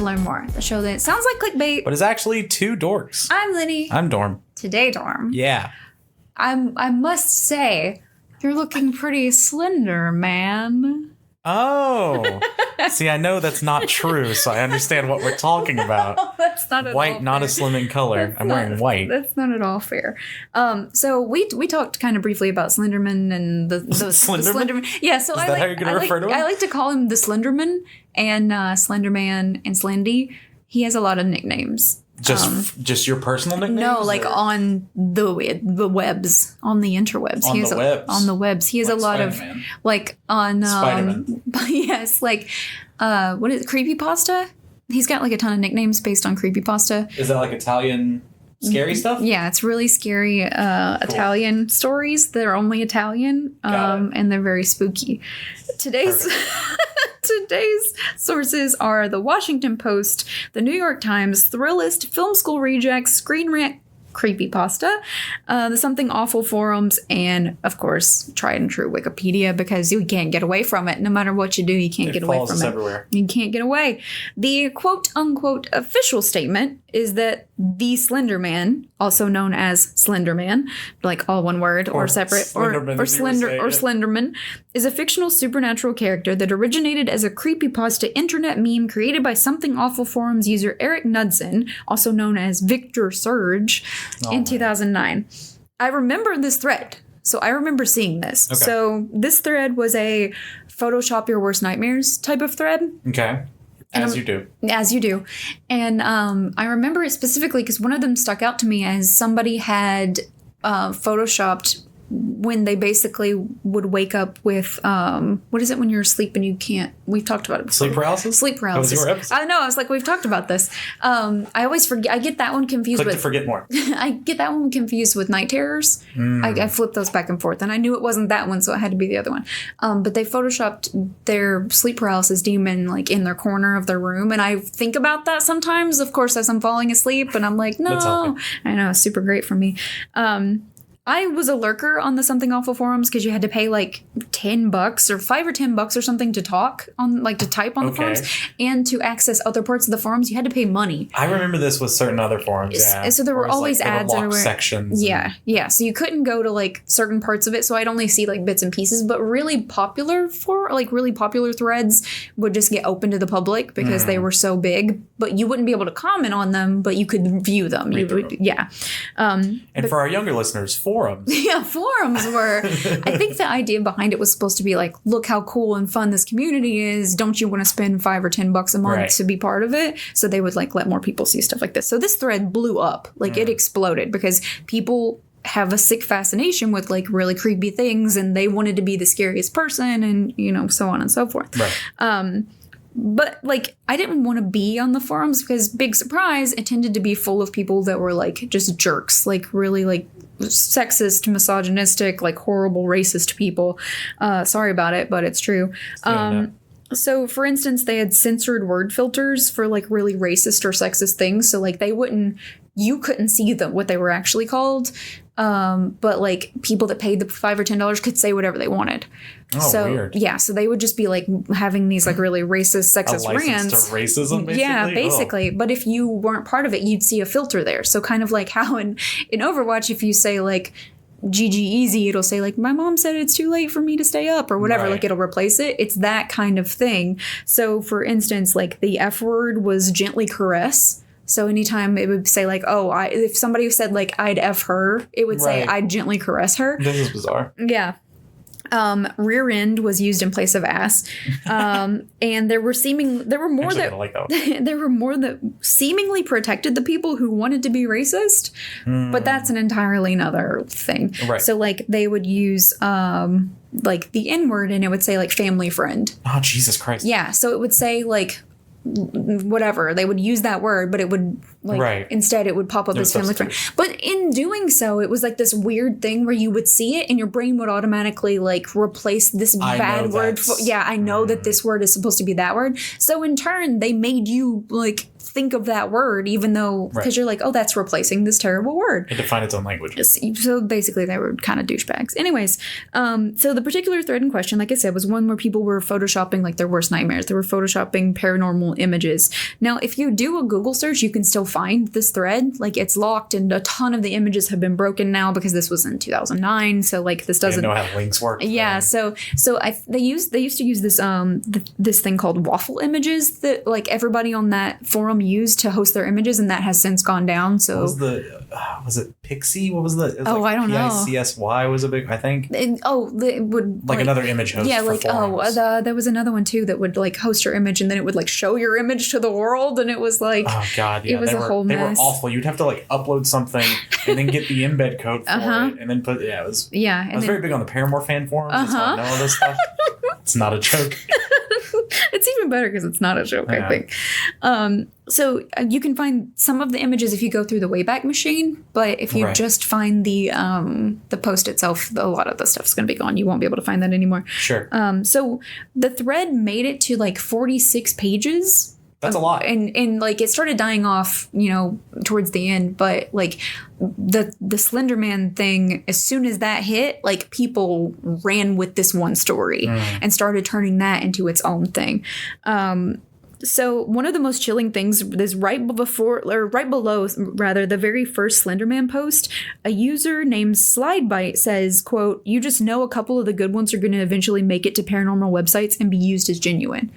to Learn More, the show that sounds like clickbait. But it's actually two dorks. I'm Lidi. I'm Dorm. Today, Dorm. Yeah. I must say, you're looking pretty slender, man. Oh. See, I know that's not true, so I understand what we're talking about. That's not at all White, not fair. a slimming color. I'm wearing white. That's not at all fair. So we talked kind of briefly about Slenderman and the Slenderman? Yeah, so Is that how you're gonna refer to him? I like to call him the Slenderman and Slenderman and Slendy. He has a lot of nicknames. Just your personal nicknames? No, like on the webs, on the interwebs. On the webs. On the webs. He has Like a lot Spider-Man. of, like, on... Spider-Man. Yes, like, what is it? Creepypasta? He's got, like, a ton of nicknames based on creepypasta. Is that like Italian scary stuff? Yeah, it's really scary Italian stories that are only Italian, and they're very spooky. Today's sources are the Washington Post, the New York Times, Thrillist, Film School Rejects, Screen Rant, Creepypasta, the Something Awful forums, and of course, tried and true Wikipedia, because you can't get away from it. No matter what you do, you can't get away from it. Everywhere. You can't get away. The quote-unquote official statement is that the Slender Man, also known as Slenderman, like all one word or separate, Slenderman, is a fictional supernatural character that originated as a creepypasta internet meme created by Something Awful forums user Eric Knudsen, also known as Victor Surge, in 2009. I remember this thread. So I remember seeing this. Okay. So this thread was a Photoshop your worst nightmares type of thread. Okay. As you do. As you do. And I remember it specifically because one of them stuck out to me as somebody had Photoshopped when they basically would wake up with, what is it when you're asleep and you can't, we've talked about it before. Sleep paralysis? Sleep paralysis. That was your episode. I know, I was like, we've talked about this. I always forget, I get that one confused Click with. to forget more. I get that one confused with night terrors. I flip those back and forth, and I knew it wasn't that one, so it had to be the other one. But they photoshopped their sleep paralysis demon like in their corner of their room, and I think about that sometimes, of course, as I'm falling asleep, and I'm like, no. I know, it's super great for me. I was a lurker on the Something Awful forums because you had to pay like $10 or $5 or $10 or something to talk on, like to type on the forums, and to access other parts of the forums you had to pay money. I remember this with certain other forums. Yeah. So there were always ads everywhere. Sections. Yeah. So you couldn't go to like certain parts of it. So I'd only see like bits and pieces. But really popular threads would just get open to the public because they were so big. But you wouldn't be able to comment on them, but you could view them. And for our younger listeners, forums. Yeah, forums were. I think the idea behind it was supposed to be like, look how cool and fun this community is. Don't you want to spend $5 or $10 a month to be part of it? So they would like let more people see stuff like this. So this thread blew up, like it exploded because people have a sick fascination with like really creepy things, and they wanted to be the scariest person, and you know, so on and so forth. Right. But, like, I didn't want to be on the forums because, big surprise, it tended to be full of people that were, like, just jerks. Like, really, like, sexist, misogynistic, like, horrible, racist people. Sorry about it, but it's true. So, for instance, they had censored word filters for, like, really racist or sexist things. So, like, you couldn't see what they were actually called. But, like, people that paid the $5 or $10 could say whatever they wanted. Weird. Yeah, so they would just be like having these like really racist, sexist rants. To racism, basically? Yeah, basically. But if you weren't part of it, you'd see a filter there. So kind of like how in Overwatch, if you say like GG Easy, it'll say like, my mom said it's too late for me to stay up or whatever. Like it'll replace it. It's that kind of thing. So for instance, like the F word was gently caress. So anytime it would say like, if somebody said like, I'd F her, it would say I'd gently caress her. This is bizarre. Yeah. Rear end was used in place of ass. And there were more that seemingly protected the people who wanted to be racist, but that's an entirely another thing. Right. So like they would use like the N word, and it would say like family friend. Oh, Jesus Christ. Yeah. So it would say like whatever, they would use that word, but it would like instead it would pop up as family friend. But in doing so, it was like this weird thing where you would see it and your brain would automatically like replace this bad word. I know that this word is supposed to be that word. So in turn, they made you like think of that word, even though, because you're like, oh, that's replacing this terrible word. It defined its own language. So basically they were kind of douchebags. Anyways, so the particular thread in question, like I said, was one where people were photoshopping like their worst nightmares. They were photoshopping paranormal images. Now, if you do a Google search, you can still find this thread. Like, it's locked, and a ton of the images have been broken now because this was in 2009. So like this doesn't know how links work. Yeah. So they used to use this this thing called waffle images that like everybody on that forum used to host their images, and that has since gone down. So was it Pixie? What was the? It was I don't know. PICSY was a big, I think. It would like another image host. Yeah, for like forums. there was another one too that would like host your image, and then it would like show your image to the world, and it was like, oh god, yeah, it was whole mess. They were awful. You'd have to like upload something and then get the embed code for it, and then put it was I was very big on the Paramore fan forums. That's how I know all this stuff. It's not a joke. It's even better because it's not a joke, I think. So you can find some of the images if you go through the Wayback Machine, but if you just find the post itself, a lot of the stuff's going to be gone. You won't be able to find that anymore. Sure. So the thread made it to like 46 pages. That's a lot. And like it started dying off, towards the end, but like the Slenderman thing, as soon as that hit, like people ran with this one story and started turning that into its own thing. So one of the most chilling things is right below the very first Slenderman post, a user named Slidebite says, quote, "You just know a couple of the good ones are going to eventually make it to paranormal websites and be used as genuine,"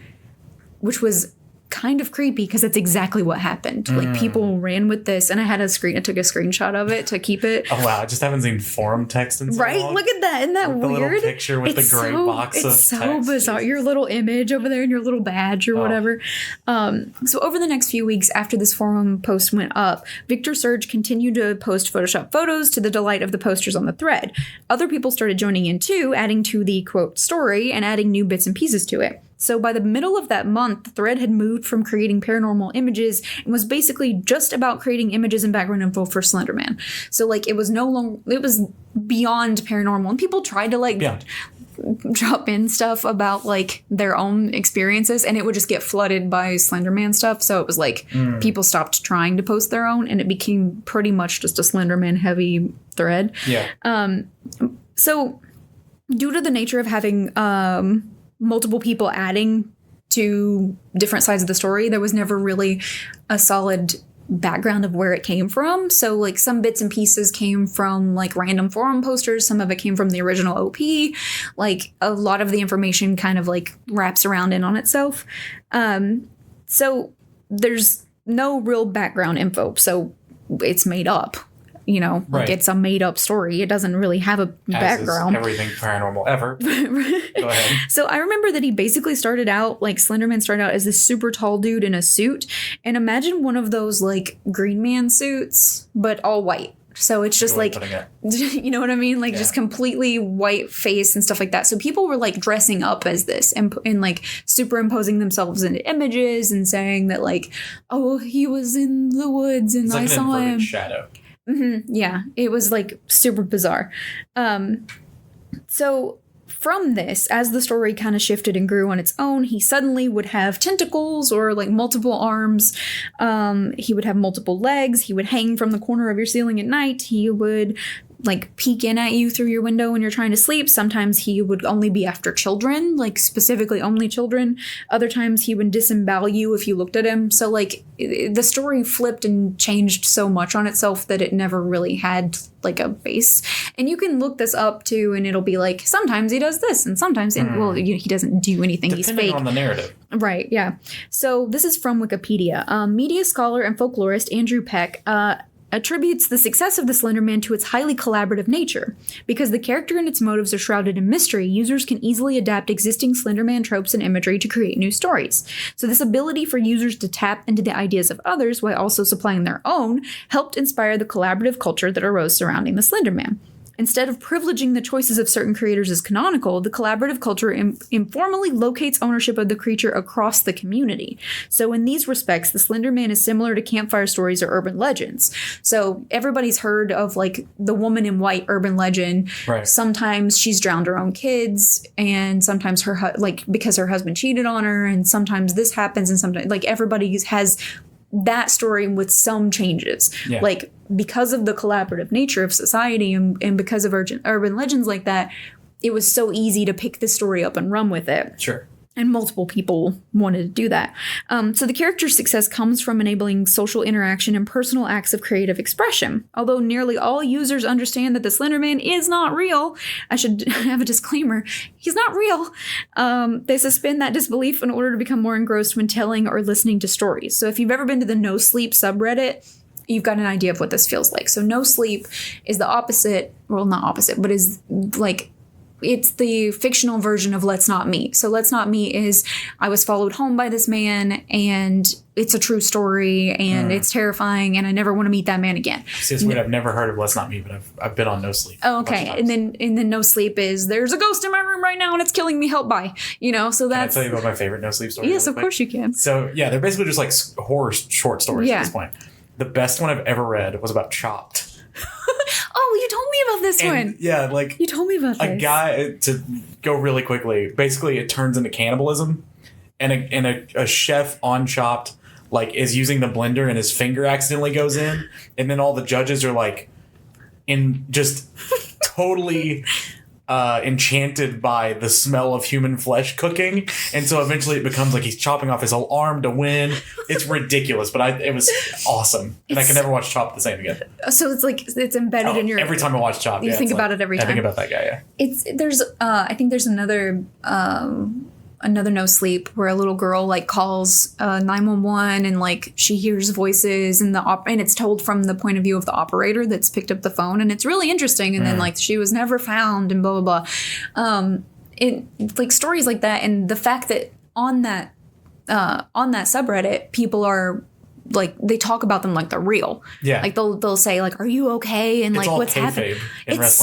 which was kind of creepy because that's exactly what happened. Like people ran with this, and I took a screenshot of it to keep it. Oh wow, I just haven't seen forum text in so right long. Look at that, isn't that with weird? The little picture with the gray box of it's so text. bizarre. Your little image over there and your little badge or whatever. So over the next few weeks after this forum post went up, Victor Surge continued to post Photoshop photos to the delight of the posters on the thread. Other people started joining in too, adding to the quote story and adding new bits and pieces to it. So by the middle of that month, the thread had moved from creating paranormal images and was basically just about creating images and background info for Slenderman. So like it was beyond paranormal, and people tried to drop in stuff about like their own experiences, and it would just get flooded by Slenderman stuff. So it was like people stopped trying to post their own, and it became pretty much just a Slenderman heavy thread. Yeah. So due to the nature of having multiple people adding to different sides of the story, there was never really a solid background of where it came from. So like some bits and pieces came from like random forum posters, some of it came from the original OP. Like a lot of the information kind of like wraps around in on itself. So there's no real background info, so it's made up. Like it's a made up story. It doesn't really have a background. Is everything paranormal ever. Go ahead. So I remember that he basically started out, like Slenderman started out as this super tall dude in a suit. And imagine one of those like Green Man suits, but all white. So it's just like, you know what I mean? Like just completely white face and stuff like that. So people were like dressing up as this and like superimposing themselves into images and saying that like, oh, he was in the woods and I saw him. Shadow. Mm-hmm. Yeah, it was like super bizarre. So from this, as the story kind of shifted and grew on its own, he suddenly would have tentacles or like multiple arms. He would have multiple legs. He would hang from the corner of your ceiling at night. He would like peek in at you through your window when you're trying to sleep. Sometimes he would only be after children, like specifically only children. Other times he would disembowel you if you looked at him. So like the story flipped and changed so much on itself that it never really had like a base. And you can look this up too, and it'll be like sometimes he does this and sometimes he doesn't do anything. Depending he's fake on the narrative. Right, yeah. So this is from Wikipedia. Media scholar and folklorist Andrew Peck attributes the success of the Slenderman to its highly collaborative nature. Because the character and its motives are shrouded in mystery, users can easily adapt existing Slenderman tropes and imagery to create new stories. So this ability for users to tap into the ideas of others while also supplying their own helped inspire the collaborative culture that arose surrounding the Slenderman. Instead of privileging the choices of certain creators as canonical, the collaborative culture informally locates ownership of the creature across the community. So in these respects, the Slenderman is similar to campfire stories or urban legends. So everybody's heard of like the woman in white urban legend. Right. Sometimes she's drowned her own kids, and sometimes because her husband cheated on her, and sometimes this happens, and sometimes like everybody has that story with some changes. Yeah. Like, because of the collaborative nature of society and because of urban legends like that, it was so easy to pick the story up and run with it. Sure. And multiple people wanted to do that. So the character's success comes from enabling social interaction and personal acts of creative expression. Although nearly all users understand that the Slender Man is not real, I should have a disclaimer, he's not real. They suspend that disbelief in order to become more engrossed when telling or listening to stories. So if you've ever been to the No Sleep subreddit, you've got an idea of what this feels like. So No Sleep is the opposite, well, not opposite, but is like, it's the fictional version of Let's Not Meet. So Let's Not Meet is, I was followed home by this man and it's a true story and it's terrifying and I never want to meet that man again. See, it's weird. I've never heard of Let's Not Meet, but I've been on No Sleep. Oh, okay. And then No Sleep is, there's a ghost in my room right now and it's killing me, help, bye. You know, so that's... Can I tell you about my favorite No Sleep story? Yes, of course you can. So yeah, they're basically just like horror short stories at this point. The best one I've ever read was about Chopped. Oh, you told me about this one. Yeah, like... You told me about this. A guy, to go really quickly, basically it turns into cannibalism. And a chef on Chopped, like, is using the blender and his finger accidentally goes in. And then all the judges are, like, totally... enchanted by the smell of human flesh cooking, and so eventually it becomes like he's chopping off his whole arm to win. It's ridiculous, but it was awesome, and I can never watch Chopped the same again. So it's like it's embedded in your. Every time I watch Chopped, you think about it every time. I think about that guy. Yeah, I think there's another No Sleep where a little girl like calls 911 and like she hears voices and and it's told from the point of view of the operator that's picked up the phone, and it's really interesting. And then like she was never found and blah blah blah. It like stories like that, and the fact that on that subreddit people are like, they talk about them like they're real. Yeah. Like they'll say like, "Are you okay?" And it's like, "What's happening?" It's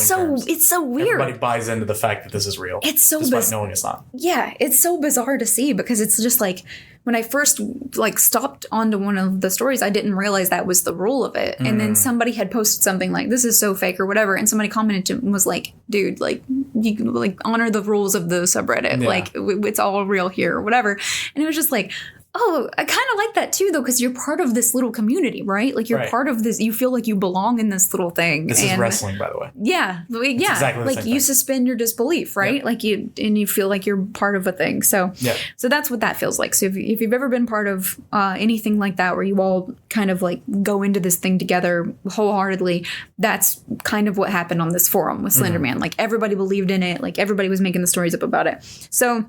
so weird. Everybody buys into the fact that this is real. It's so despite knowing it's not. Yeah, it's so bizarre to see, because it's just like, when I first like stopped onto one of the stories, I didn't realize that was the rule of it. And then somebody had posted something like, "This is so fake" or whatever, and somebody commented and was like, "Dude, like, you can like honor the rules of the subreddit. Yeah. Like, it's all real here," or whatever. And it was just like, oh, I kind of like that too, though, because you're part of this little community, right? Like, you're part of this. You feel like you belong in this little thing. This is wrestling, by the way. Yeah, yeah. Exactly like you suspend your disbelief, right? Yeah. Like you feel like you're part of a thing. So, so that's what that feels like. So if you've ever been part of anything like that, where you all kind of like go into this thing together wholeheartedly, that's kind of what happened on this forum with Slender Man. Like, everybody believed in it. Like, everybody was making the stories up about it. So,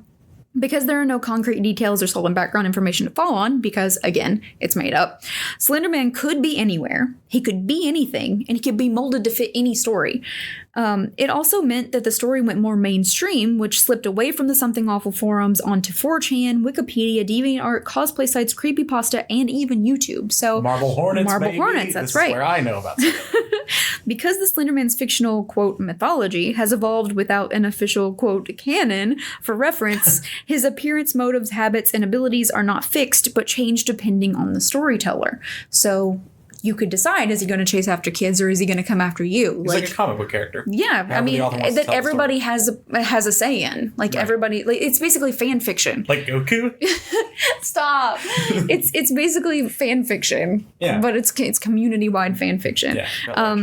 because there are no concrete details or solid background information to fall on, because, again, it's made up, Slenderman could be anywhere, he could be anything, and he could be molded to fit any story. It also meant that the story went more mainstream, which slipped away from the Something Awful forums onto 4chan, Wikipedia, DeviantArt, cosplay sites, creepypasta, and even YouTube. So Marble Hornets, that's this right. Is where I know about Because the Slenderman's fictional, quote, mythology has evolved without an official, quote, canon for reference, his appearance, motives, habits, and abilities are not fixed, but change depending on the storyteller. So you could decide, is he going to chase after kids or is he going to come after you? He's like a comic book character. Yeah, I mean, that everybody has a say in. Like, everybody, like, it's basically fan fiction. Like Goku? Stop. It's basically fan fiction. Yeah. But it's community-wide fan fiction. Yeah.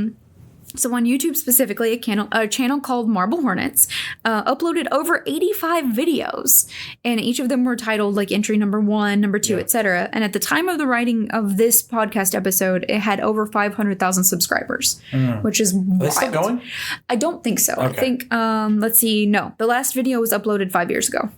So on YouTube specifically, a channel called Marble Hornets uploaded over 85 videos, and each of them were titled like entry number 1, number 2, etc. And at the time of the writing of this podcast episode, it had over 500,000 subscribers, which is wild. Are they still going? I don't think so. Okay. I think, let's see, no. The last video was uploaded 5 years ago.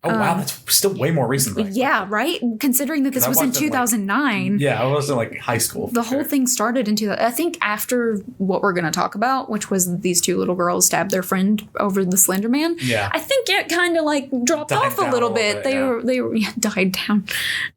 Oh, wow. That's still way more recent. Yeah, right? Considering that this was in 2009. I was in like high school. The whole thing started in 2000. I think after what we're going to talk about, which was these two little girls stabbed their friend over the Slender Man. Yeah. I think it kind of like dropped off a little bit. They were died down.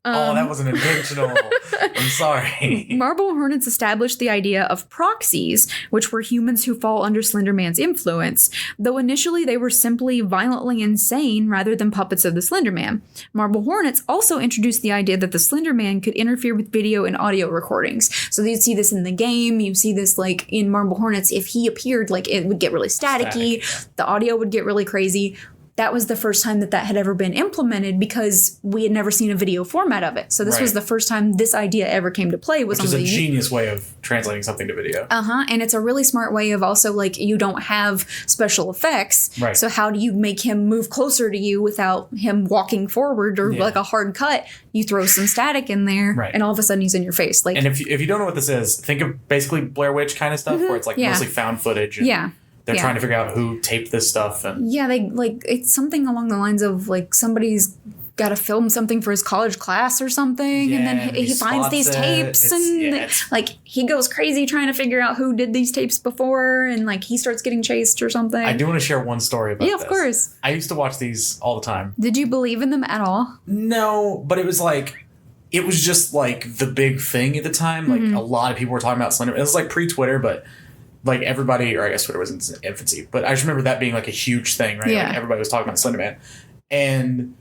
That wasn't intentional. I'm sorry. Marble Hornets established the idea of proxies, which were humans who fall under Slender Man's influence, though initially they were simply violently insane rather than puppets of the Slender Man. Marble Hornets also introduced the idea that the Slender Man could interfere with video and audio recordings. So you'd see this in the game, you see this like in Marble Hornets, if he appeared, like it would get really staticky, the audio would get really crazy. that was the first time that had ever been implemented because we had never seen a video format of it. So this was the first time this idea ever came to play. Which is a genius way of translating something to video. And it's a really smart way of also, like, you don't have special effects. Right. So how do you make him move closer to you without him walking forward or like a hard cut? You throw some static in there and all of a sudden he's in your face. Like, and if you don't know what this is, think of basically Blair Witch kind of stuff where it's like mostly found footage. And they're trying to figure out who taped this stuff. And they like, it's something along the lines of like somebody's got to film something for his college class or something, and then he finds these tapes and like he goes crazy trying to figure out who did these tapes before, and like he starts getting chased or something. I do want to share one story about this. Yeah, of course. I used to watch these all the time. Did you believe in them at all? No, but it was just like the big thing at the time. Like a lot of people were talking about Slenderman. It was like pre-Twitter, but like everybody, or I guess Twitter was in its infancy, but I just remember that being like a huge thing, right? Yeah. Like everybody was talking about Slenderman. And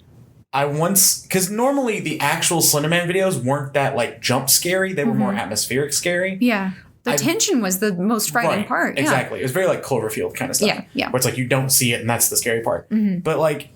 I once, because normally the actual Slenderman videos weren't that like jump scary. They were more atmospheric scary. Yeah. The tension was the most frightening part. Yeah. Exactly. It was very like Cloverfield kind of stuff. Yeah. Yeah. Where it's like you don't see it and that's the scary part. But like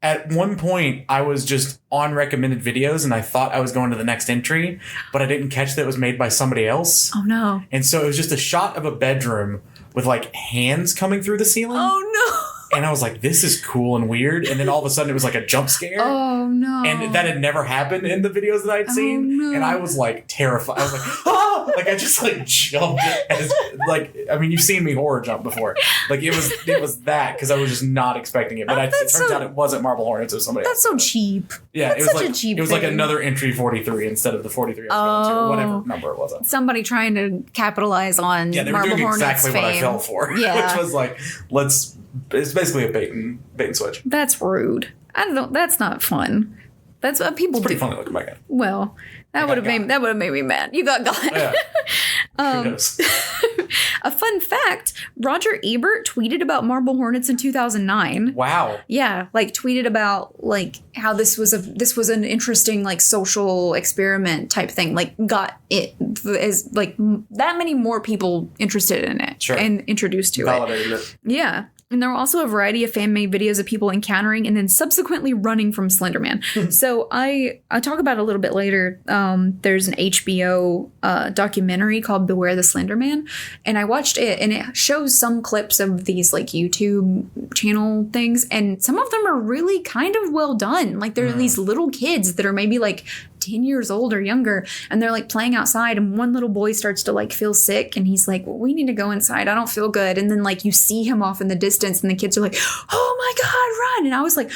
at one point I was just on recommended videos and I thought I was going to the next entry, but I didn't catch that it was made by somebody else. Oh no. And so it was just a shot of a bedroom with like hands coming through the ceiling. Oh no. And I was like, this is cool and weird. And then all of a sudden it was like a jump scare. Oh no. And that had never happened in the videos that I'd seen. No. And I was like terrified. I was like, oh, like I just like jumped as like, I mean, you've seen me horror jump before. Like it was that because I was just not expecting it. But it turns out it wasn't Marble Hornets, it was somebody else. That's so cheap. Yeah, that's it was such like a cheap it was like thing. another entry 43 instead of the 43 I was going to, or whatever number it was. Somebody trying to capitalize on they were Marble doing Hornets exactly fame. what I fell for. Yeah. Which was like, it's basically a bait and switch. That's rude. I don't. That's not fun. That's what people It's pretty do. funny looking back at. Well, that would have made me mad. You got got. Yeah. Who knows? A fun fact: Roger Ebert tweeted about Marble Hornets in 2009. Wow. Yeah, like tweeted about like how this was an interesting like social experiment type thing. Like got it as like that many more people interested in it and introduced to Validated it. Yeah. And there were also a variety of fan-made videos of people encountering and then subsequently running from Slenderman. So I talk about it a little bit later. There's an HBO documentary called Beware the Slenderman. And I watched it, and it shows some clips of these like YouTube channel things. And some of them are really kind of well done. Like there are these little kids that are maybe like 10 years old or younger, and they're like playing outside, and one little boy starts to like feel sick, and he's like, well, we need to go inside, I don't feel good. And then like you see him off in the distance, and the kids are like, oh my god, run. And I was like,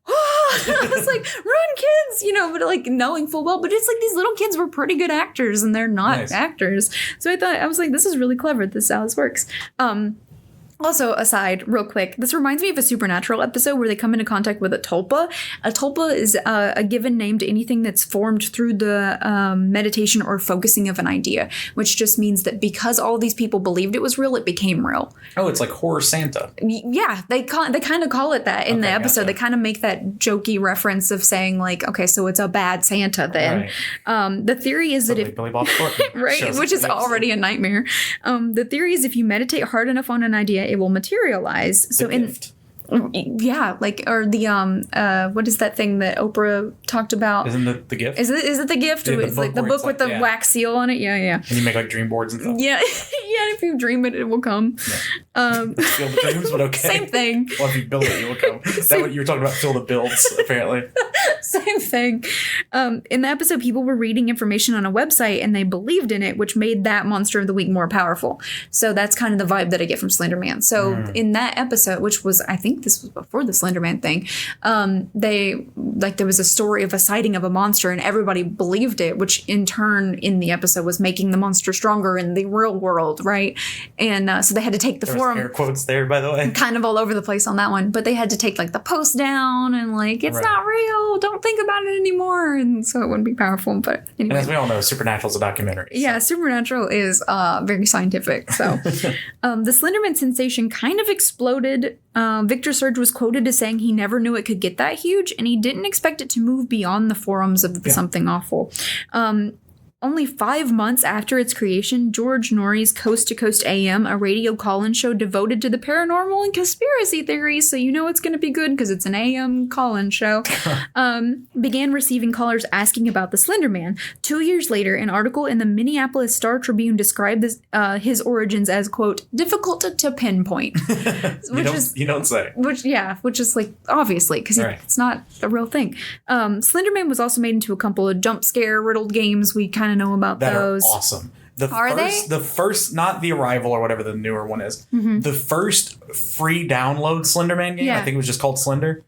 oh. I was like, run kids, but like knowing full well, but it's like these little kids were pretty good actors and they're not actors. So I was like, this is really clever, this is how this works. Also, aside, real quick, this reminds me of a Supernatural episode where they come into contact with a tulpa. A tulpa is a given name to anything that's formed through the meditation or focusing of an idea, which just means that because all these people believed it was real, it became real. Oh, it's like horror Santa. Yeah, they kind of call it that in the episode. Gotcha. They kind of make that jokey reference of saying like, okay, so it's a bad Santa then. Right. The theory is that if Billy Bob Thornton right, which is already a nightmare. The theory is if you meditate hard enough on an idea, it will materialize. So gift. Yeah, like, or the what is that thing that Oprah talked about? Isn't it The Gift? Is it The Gift? Yeah, it's like the book with the wax seal on it. Yeah. And you make like dream boards and stuff. Yeah, yeah. If you dream it, it will come. Yeah. Fill the dreams, but okay. Same thing. Well, if you build it, it will come. Is that what you were talking about? Fill the builds, apparently. Same thing. In the episode, people were reading information on a website and they believed in it, which made that monster of the week more powerful. So that's kind of the vibe that I get from Slenderman. So in that episode, which was, I think this was before the Slenderman thing, there was a story of a sighting of a monster and everybody believed it, which in turn in the episode was making the monster stronger in the real world, right? And so they had to take the forum. Air quotes there, by the way. Kind of all over the place on that one, but they had to take like the post down and like it's not real. Don't think about it anymore, and so it wouldn't be powerful. But anyway. And as we all know, Supernatural is a documentary. Yeah, Supernatural is very scientific. So the Slenderman sensation kind of exploded. Victor Surge was quoted as saying he never knew it could get that huge, and he didn't expect it to move beyond the forums of the Something Awful. only 5 months after its creation, George Norrie's Coast to Coast AM, a radio call-in show devoted to the paranormal and conspiracy theories, so you know it's going to be good because it's an AM call-in show, began receiving callers asking about the Slender Man. 2 years later, an article in the Minneapolis Star-Tribune described his origins as, quote, difficult to pinpoint. You don't say. Which is like, obviously, because it's not a real thing. Slenderman was also made into a couple of jump scare riddled games. We kind of know about those. Are awesome. The first, not The Arrival or whatever the newer one is, the first free download Slenderman game, I think it was just called Slender,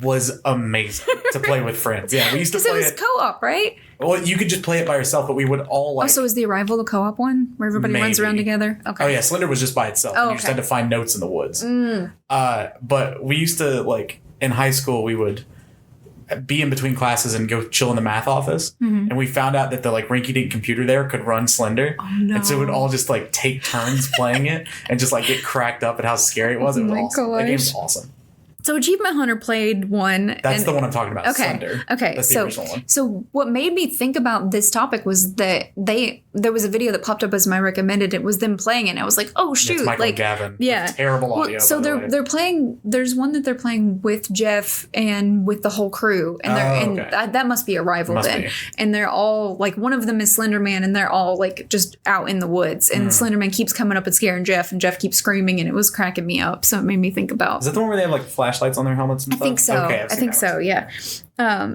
was amazing to play with friends. Yeah, we used to play it. Because it was co-op, right? Well, you could just play it by yourself, but we would all like... Oh, so is The Arrival the co-op one? Where everybody runs around together? Okay. Oh, yeah, Slender was just by itself. And you just had to find notes in the woods. But we used to, like, in high school, we would be in between classes and go chill in the math office. And we found out that the, like, rinky-dink computer there could run Slender. Oh, no. And so we'd all just, like, take turns playing it and just, like, get cracked up at how scary it was. It was awesome. That game was awesome. So Achievement Hunter played one. That's the one I'm talking about. Okay. Slender. Okay. That's the original one. So what made me think about this topic was that there was a video that popped up as my recommended. It was them playing it. And I was like, oh shoot. It's Michael and Gavin. Yeah. Terrible audio. So they're playing. There's one that they're playing with Jeff and with the whole crew, and that must be Arrival then. And they're all like, one of them is Slender Man, and they're all like just out in the woods. And Slender Man keeps coming up and scaring Jeff, and Jeff keeps screaming, and it was cracking me up. So it made me think about. Is that the one where they have like flashlights on their helmets and stuff? I think so. Okay, I think so, yeah.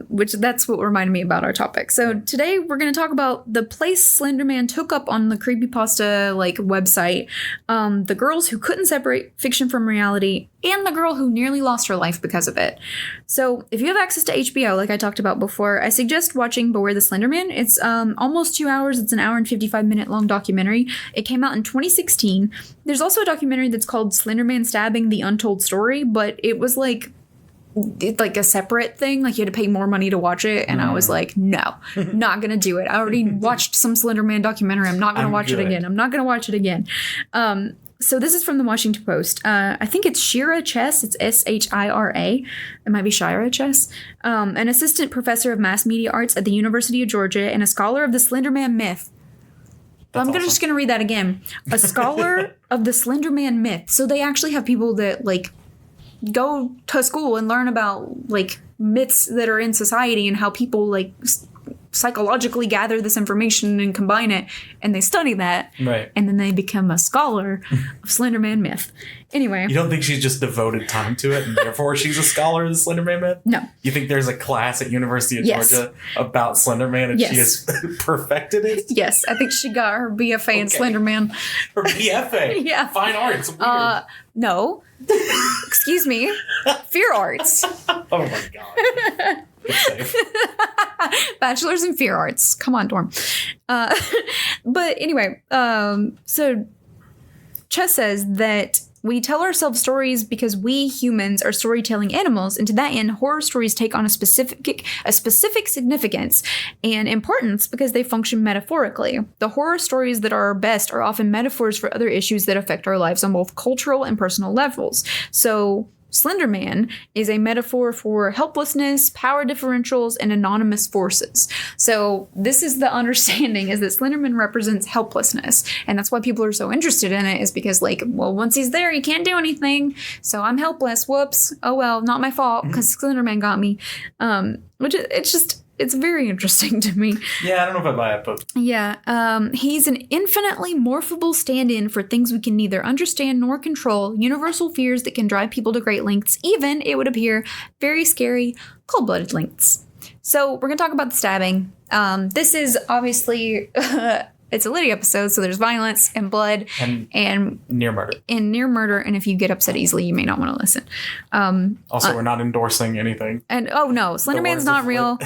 Which that's what reminded me about our topic. So today we're going to talk about the place Slenderman took up on the creepypasta like website, the girls who couldn't separate fiction from reality, and the girl who nearly lost her life because of it. So if you have access to HBO, like I talked about before, I suggest watching Beware the Slenderman. It's almost 2 hours. It's an hour and 55-minute long documentary. It came out in 2016. There's also a documentary that's called Slenderman Stabbing: The Untold Story, but it was like a separate thing. Like you had to pay more money to watch it, and I was like, no, not gonna do it. I already watched some Slenderman documentary. I'm not gonna watch it again. I'm not gonna watch it again. So this is from the Washington Post. I think it's Shira Chess. It's Shira. It might be Shira Chess. An assistant professor of mass media arts at the University of Georgia and a scholar of the Slenderman myth. I'm just going to read that again. A scholar of the Slenderman myth. So they actually have people that like go to school and learn about like myths that are in society and how people like psychologically gather this information and combine it, and they study that, right? And then they become a scholar of Slenderman myth. Anyway, you don't think she's just devoted time to it and therefore she's a scholar of the Slenderman myth? No. You think there's a class at University of Georgia about Slenderman and she has perfected it? Yes, I think she got her BFA in Slenderman. Her BFA? Yeah. Fine arts. Weird. No. Excuse me. Fear arts. Oh my God. Bachelor's in Fear Arts. Come on, dorm. But anyway, so Chess says that we tell ourselves stories because we humans are storytelling animals, and to that end, horror stories take on a specific significance and importance because they function metaphorically. The horror stories that are our best are often metaphors for other issues that affect our lives on both cultural and personal levels. So Slenderman is a metaphor for helplessness, power differentials, and anonymous forces. So this is the understanding, is that Slenderman represents helplessness. And that's why people are so interested in it, is because like, well, once he's there, he can't do anything. So I'm helpless. Whoops. Oh, well, not my fault because Slenderman got me. It's very interesting to me. Yeah, I don't know if I buy it, but... Yeah, he's an infinitely morphable stand-in for things we can neither understand nor control, universal fears that can drive people to great lengths, even, it would appear, very scary, cold-blooded lengths. So we're going to talk about the stabbing. This is obviously... It's a Lidi episode, so there's violence and blood and near murder. And if you get upset easily, you may not want to listen. Also, we're not endorsing anything. And oh no, Slenderman's not real.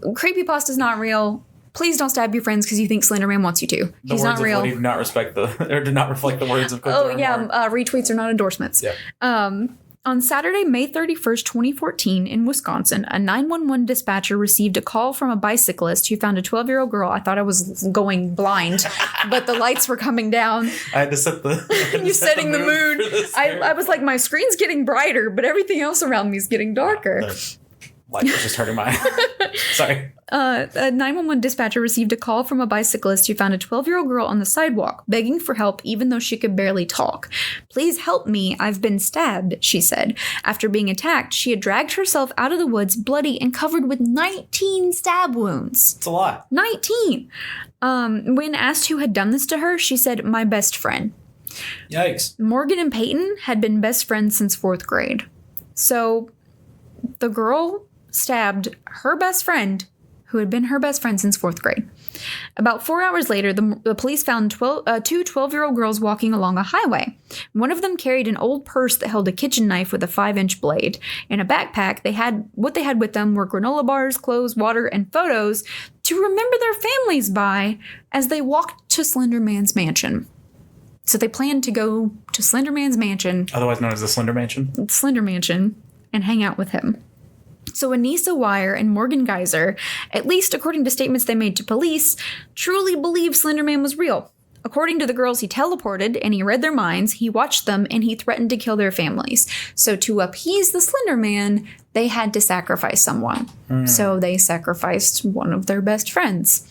Creepypasta's not real. Please don't stab your friends because you think Slenderman wants you to. He's not real. Did not reflect the words of. Oh yeah, retweets are not endorsements. Yeah. On Saturday, May 31st, 2014, in Wisconsin, a 911 dispatcher received a call from a bicyclist who found a 12-year-old girl. I thought I was going blind, but the lights were coming down. I had to set the... You're setting the mood. I was like, my screen's getting brighter, but everything else around me is getting darker. life was just hurting my... Sorry. A 911 dispatcher received a call from a bicyclist who found a 12-year-old girl on the sidewalk, begging for help even though she could barely talk. "Please help me, I've been stabbed," she said. After being attacked, she had dragged herself out of the woods, bloody and covered with 19 stab wounds. It's a lot. 19! When asked who had done this to her, she said, "My best friend." Yikes. Morgan and Peyton had been best friends since 4th grade. So the girl stabbed her best friend, who had been her best friend since 4th grade. About 4 hours later, the police found two 12-year-old girls walking along a highway. One of them carried an old purse that held a kitchen knife with a 5-inch blade. In a backpack, what they had with them were granola bars, clothes, water, and photos to remember their families by as they walked to Slender Man's mansion. So they planned to go to Slender Man's mansion, Otherwise known as the Slender Mansion. Slender Mansion, and hang out with him. So Anissa Wire and Morgan Geyser, at least according to statements they made to police, truly believed Slender Man was real. According to the girls, he teleported and he read their minds, he watched them, and he threatened to kill their families. So to appease the Slender Man, they had to sacrifice someone. So they sacrificed one of their best friends.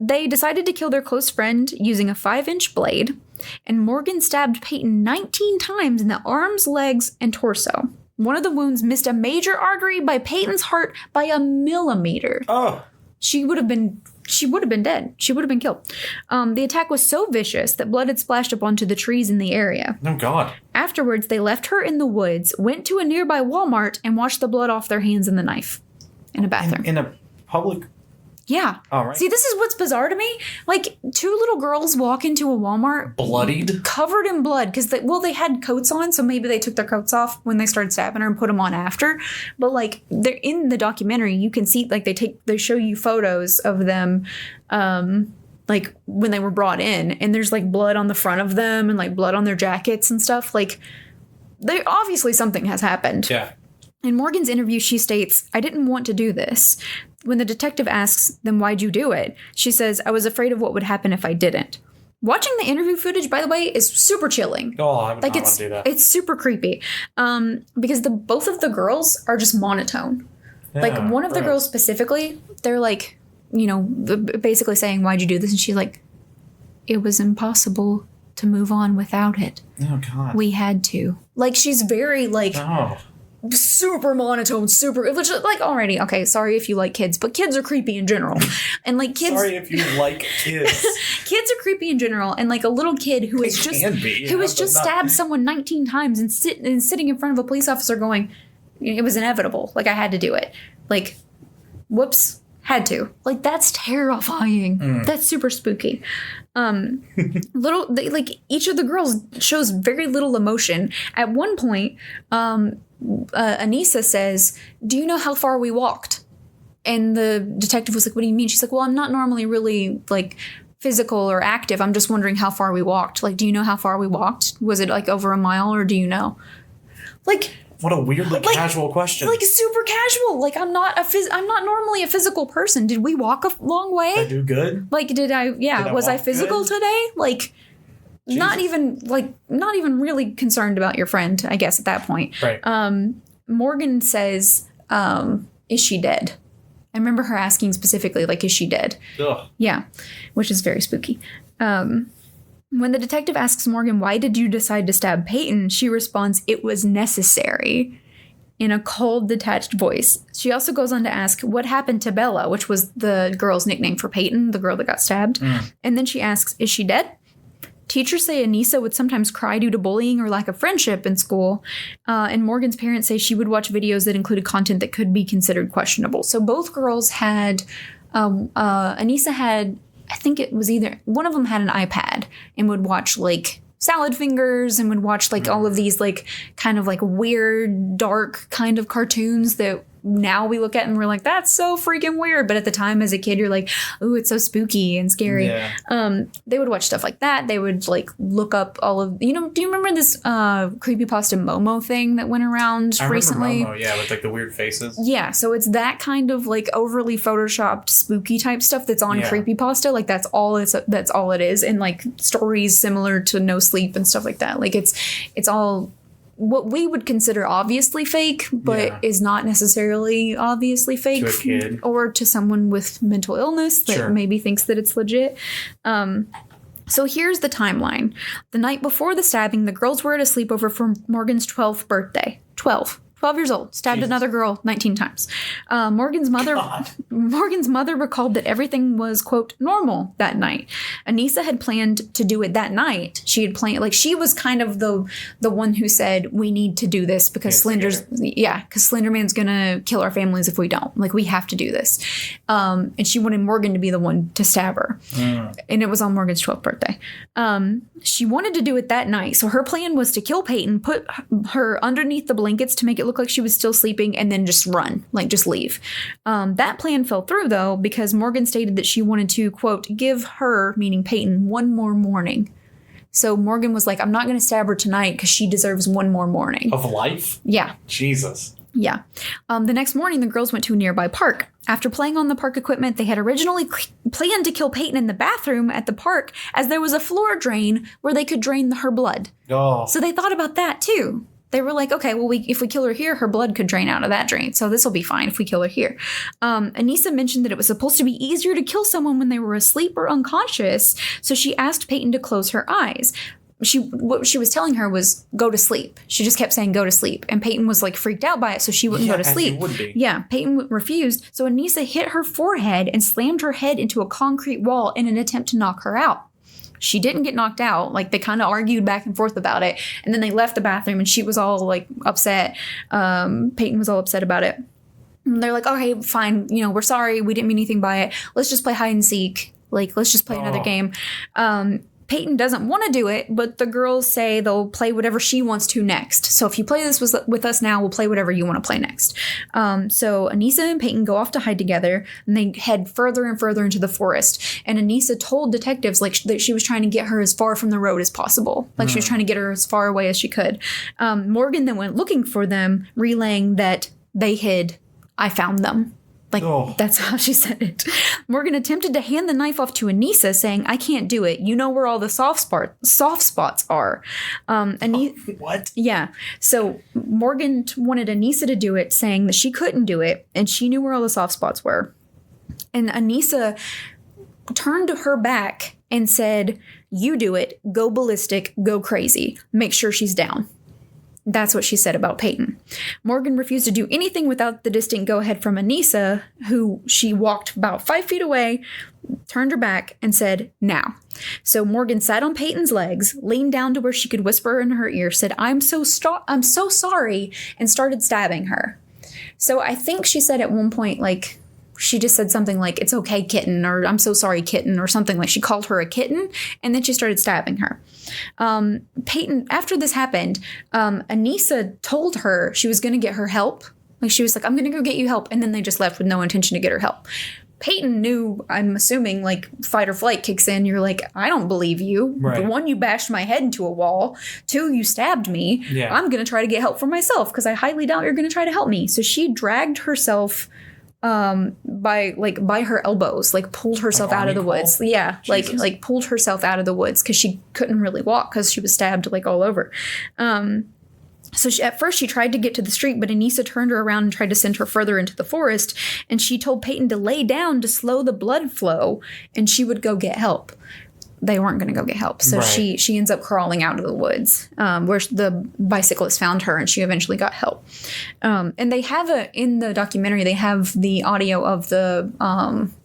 They decided to kill their close friend using a 5-inch blade, and Morgan stabbed Peyton 19 times in the arms, legs, and torso. One of the wounds missed a major artery by Peyton's heart by a millimeter. Oh. She would have been dead. She would have been killed. The attack was so vicious that blood had splashed up onto the trees in the area. Oh, God. Afterwards, they left her in the woods, went to a nearby Walmart, and washed the blood off their hands and the knife in a bathroom. In a public... Yeah. All right. See, this is what's bizarre to me. Like, 2 little girls walk into a Walmart. Bloodied? Covered in blood. Because, they had coats on, so maybe they took their coats off when they started stabbing her and put them on after. But, like, they're in the documentary, you can see, like, they show you photos of them, like, when they were brought in. And there's, like, blood on the front of them and, like, blood on their jackets and stuff. Like, obviously something has happened. Yeah. In Morgan's interview, she states, "I didn't want to do this." When the detective asks, "Then why'd you do it?" she says, "I was afraid of what would happen if I didn't." Watching the interview footage, by the way, is super chilling. Oh, I would not want to do that. It's super creepy. Because both of the girls are just monotone. Yeah, like, one of the girls specifically, they're like, basically saying, "Why'd you do this?" And she's like, "It was impossible to move on without it. Oh, God. We had to." Like, she's very, like... Oh. Super monotone, which, like, already, okay, sorry if you like kids, but kids are creepy in general. And, like, kids... Sorry if you like kids. Kids are creepy in general, and, like, a little kid who is just stabbed someone 19 times and sitting in front of a police officer going, "It was inevitable. Like, I had to do it." Like, whoops, had to. Like, that's terrifying. That's super spooky. Each of the girls shows very little emotion. At one point, Anissa says, "Do you know how far we walked?" And the detective was like, "What do you mean?" She's like, "Well, I'm not normally really, like, physical or active. I'm just wondering how far we walked. Like, do you know how far we walked? Was it, like, over a mile, or do you know?" Like... What a weirdly casual question. Like, super casual. Like, I'm not normally a physical person. Did we walk a long way? Did I do good? Like, was I physical good? Today? Like... Jesus. Not even really concerned about your friend, I guess, at that point. Right. Morgan says, "Is she dead?" I remember her asking specifically, like, "Is she dead?" Ugh. Yeah, which is very spooky. When the detective asks Morgan, "Why did you decide to stab Peyton?" she responds, "It was necessary," in a cold, detached voice. She also goes on to ask, "What happened to Bella?" which was the girl's nickname for Peyton, the girl that got stabbed. And then she asks, "Is she dead?" Teachers say Anissa would sometimes cry due to bullying or lack of friendship in school. And Morgan's parents say she would watch videos that included content that could be considered questionable. So both girls had, Anissa had, I think it was either, one of them had an iPad and would watch, like, Salad Fingers and would watch, like, all of these, like, kind of, like, weird, dark kind of cartoons that now we look at and we're like, that's so freaking weird. But at the time as a kid, you're like, ooh, it's so spooky and scary. Yeah. They would watch stuff like that. They would, like, look up all of, do you remember this creepypasta Momo thing that went around recently? Momo, yeah, with, like, the weird faces. Yeah, so it's that kind of, like, overly photoshopped spooky type stuff that's on creepypasta. Like, that's all it is. And, like, stories similar to No Sleep and stuff like that. Like, it's all what we would consider obviously fake, but is not necessarily obviously fake To a kid. or to someone with mental illness that maybe thinks that it's legit. So here's the timeline. The night before the stabbing, the girls were at a sleepover for Morgan's 12th birthday. 12 years old, stabbed another girl 19 times. Morgan's mother recalled that everything was, quote, normal that night. Anissa had planned to do it that night. She had planned, like, she was kind of the one who said, we need to do this because Slenderman's gonna kill our families if we don't. Like, we have to do this. And she wanted Morgan to be the one to stab her. And it was on Morgan's 12th birthday. She wanted to do it that night. So her plan was to kill Peyton, put her underneath the blankets to make it look like she was still sleeping, and then just run, like just leave. That plan fell through, though, because Morgan stated that she wanted to, quote, give her, meaning Peyton, one more morning. So Morgan was like, I'm not going to stab her tonight because she deserves one more morning. Of life? Yeah. Jesus. Yeah. The next morning, the girls went to a nearby park. After playing on the park equipment, they had originally planned to kill Peyton in the bathroom at the park, as there was a floor drain where they could drain her blood. Oh. So they thought about that, too. They were like, okay, well, if we kill her here, her blood could drain out of that drain. So this will be fine if we kill her here. Anissa mentioned that it was supposed to be easier to kill someone when they were asleep or unconscious. So she asked Peyton to close her eyes. What she was telling her was go to sleep. She just kept saying go to sleep. And Peyton was like freaked out by it, so she wouldn't go to sleep. Would be. Yeah, Peyton refused. So Anissa hit her forehead and slammed her head into a concrete wall in an attempt to knock her out. She didn't get knocked out. Like, they kind of argued back and forth about it. And then they left the bathroom, and she was all, like, upset. Peyton was all upset about it. And they're like, okay, fine. You know, we're sorry. We didn't mean anything by it. Let's just play hide and seek. Like, let's just play another game. Peyton doesn't want to do it, but the girls say they'll play whatever she wants to next. So if you play this with us now, we'll play whatever you want to play next. So Anissa and Peyton go off to hide together, and they head further and further into the forest. And Anissa told detectives like that she was trying to get her as far from the road as possible. Like she was trying to get her as far away as she could. Morgan then went looking for them, relaying that they hid. I found them. Like, that's how she said it. Morgan attempted to hand the knife off to Anissa, saying, I can't do it. You know where all the soft spots are. What? Yeah. So Morgan wanted Anissa to do it, saying that she couldn't do it, and she knew where all the soft spots were. And Anissa turned her back and said, you do it. Go ballistic. Go crazy. Make sure she's down. That's what she said about Peyton. Morgan refused to do anything without the distinct go-ahead from Anissa, who she walked about 5 feet away, turned her back, and said, now. So Morgan sat on Peyton's legs, leaned down to where she could whisper in her ear, said, I'm so sorry, and started stabbing her. So I think she said at one point, like, she just said something like, it's okay, kitten, or I'm so sorry, kitten, or something. Like, she called her a kitten, and then she started stabbing her. Peyton, after this happened, Anissa told her she was going to get her help. Like, she was like, I'm going to go get you help. And then they just left with no intention to get her help. Peyton knew, I'm assuming, like, fight or flight kicks in. You're like, I don't believe you. Right. One, you bashed my head into a wall. Two, you stabbed me. Yeah. I'm going to try to get help for myself because I highly doubt you're going to try to help me. So she dragged herself by her elbows, like pulled herself out of the woods. Yeah, Jesus. like pulled herself out of the woods because she couldn't really walk because she was stabbed like all over. So at first she tried to get to the street, but Anissa turned her around and tried to send her further into the forest. And she told Peyton to lay down to slow the blood flow, and she would go get help. They weren't going to go get help. So Right. she ends up crawling out of the woods where the bicyclist found her, and she eventually got help. And they have in the documentary, they have the audio of the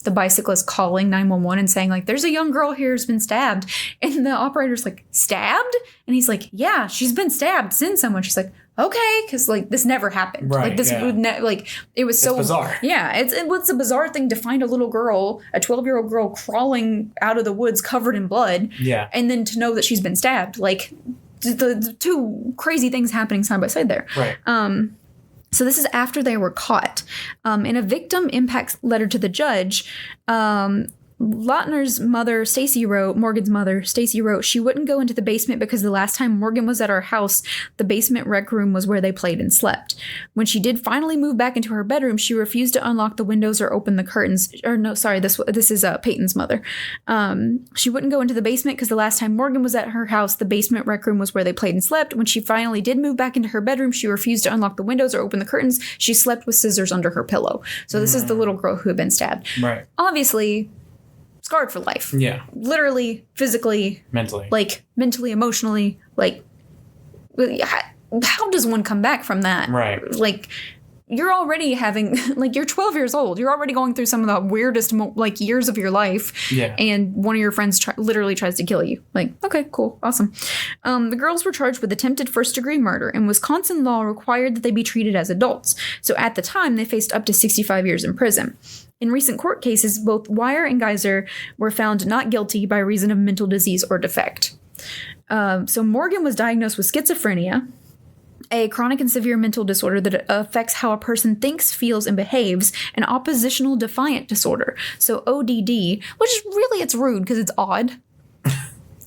bicyclist calling 911 and saying, like, there's a young girl here who's been stabbed. And the operator's like, stabbed? And he's like, yeah, she's been stabbed. Send someone. She's like, okay, because like this never happened. Right, like this yeah. would it was so bizarre. Yeah, it was a bizarre thing to find a little girl, a 12-year-old girl, crawling out of the woods covered in blood. Yeah. And then to know that she's been stabbed. Like the two crazy things happening side by side there. Right. So this is after they were caught. In a victim impact letter to the judge, Lautner's mother, Stacy, wrote, Morgan's mother, Stacy, wrote, she wouldn't go into the basement because the last time Morgan was at our house, the basement rec room was where they played and slept. When she did finally move back into her bedroom, she refused to unlock the windows or open the curtains. Or no, sorry, this is Peyton's mother. She wouldn't go into the basement because the last time Morgan was at her house, the basement rec room was where they played and slept. When she finally did move back into her bedroom, she refused to unlock the windows or open the curtains. She slept with scissors under her pillow. So this is the little girl who had been stabbed. Right. Obviously scarred for life. Yeah. Literally, physically. Mentally. Like, mentally, emotionally. Like, how does one come back from that? Right. Like, you're already having, like, you're 12 years old. You're already going through some of the weirdest, years of your life. Yeah. And one of your friends literally tries to kill you. Like, okay, cool, awesome. The girls were charged with attempted first-degree murder, and Wisconsin law required that they be treated as adults. So at the time, they faced up to 65 years in prison. In recent court cases, both Wire and Geyser were found not guilty by reason of mental disease or defect. So Morgan was diagnosed with schizophrenia, a chronic and severe mental disorder that affects how a person thinks, feels, and behaves, an oppositional defiant disorder. So ODD, which is really, it's rude because it's odd.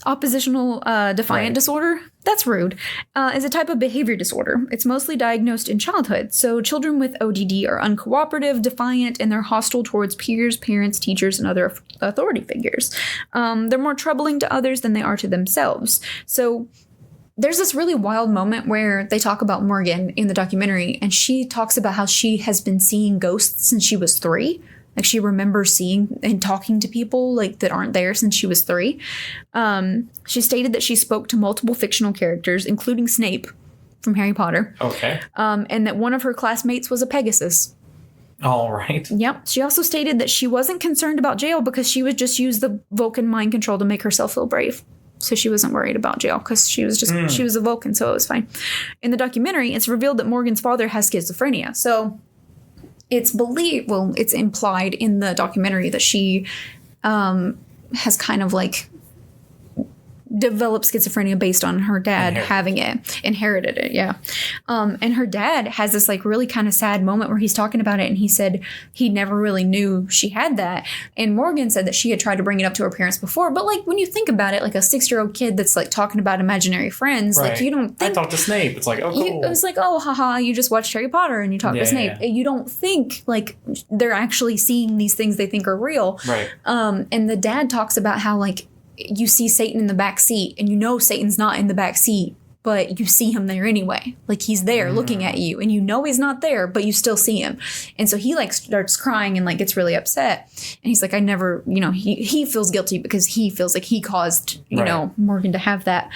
Oppositional defiant disorder, that's rude, is a type of behavior disorder. It's mostly diagnosed in childhood. So children with ODD are uncooperative, defiant, and they're hostile towards peers, parents, teachers, and other authority figures. They're more troubling to others than they are to themselves. So there's this really wild moment where they talk about Morgan in the documentary, and she talks about how she has been seeing ghosts since she was 3. Like, she remembers seeing and talking to people, like, that aren't there since she was 3. She stated that she spoke to multiple fictional characters, including Snape from Harry Potter. Okay. And that one of her classmates was a Pegasus. All right. Yep. She also stated that she wasn't concerned about jail because she would just use the Vulcan mind control to make herself feel brave. So she wasn't worried about jail because she was she was a Vulcan, so it was fine. In the documentary, it's revealed that Morgan's father has schizophrenia. So it's it's implied in the documentary that she has kind of like developed schizophrenia based on her dad having it, inherited it, yeah. And her dad has this like really kind of sad moment where he's talking about it, and he said he never really knew she had that. And Morgan said that she had tried to bring it up to her parents before, but like when you think about it, like a 6-year-old kid that's like talking about imaginary friends, like you don't think... I talked to Snape. It's like, oh, cool. It was like, oh, haha, you just watched Harry Potter and you talked to Snape. Yeah. You don't think like they're actually seeing these things they think are real. Right. And the dad talks about how like you see Satan in the back seat and you know Satan's not in the back seat, but you see him there anyway. Like he's there looking at you and you know he's not there, but you still see him. And so he like starts crying and like gets really upset. And he's like, I never, you know, he feels guilty because he feels like he caused, you know, Morgan to have that.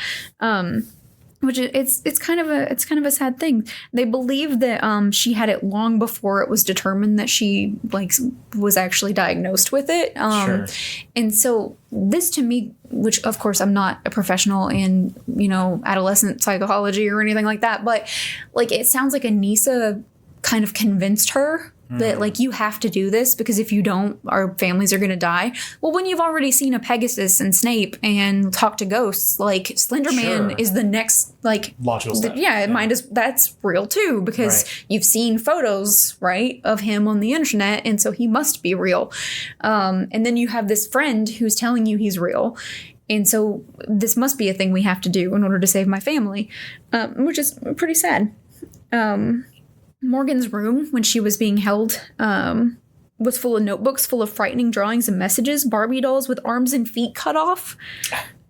Which it's kind of a sad thing. They believe that she had it long before it was determined that she like was actually diagnosed with it. Sure. And so this to me, which of course I'm not a professional in, you know, adolescent psychology or anything like that, but like it sounds like Anissa kind of convinced her that like you have to do this because if you don't, our families are going to die. Well, when you've already seen a Pegasus and Snape and talk to ghosts, like Slender Man is the next like logical step. That's real too because you've seen photos of him on the internet, and so he must be real. And then you have this friend who's telling you he's real. And so this must be a thing we have to do in order to save my family, which is pretty sad. Morgan's room, when she was being held, was full of notebooks full of frightening drawings and messages, Barbie dolls with arms and feet cut off,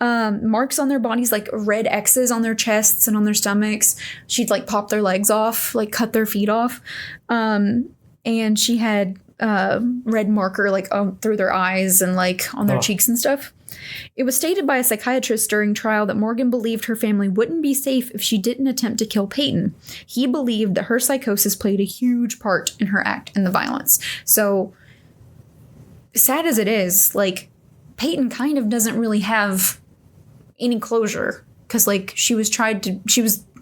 marks on their bodies, like red X's on their chests and on their stomachs. She'd like pop their legs off, like cut their feet off. And she had red marker like through their eyes and like on their cheeks and stuff. It was stated by a psychiatrist during trial that Morgan believed her family wouldn't be safe if she didn't attempt to kill Peyton. He believed that her psychosis played a huge part in her act and the violence. So, sad as it is, like, Peyton kind of doesn't really have any closure. Because, like, she was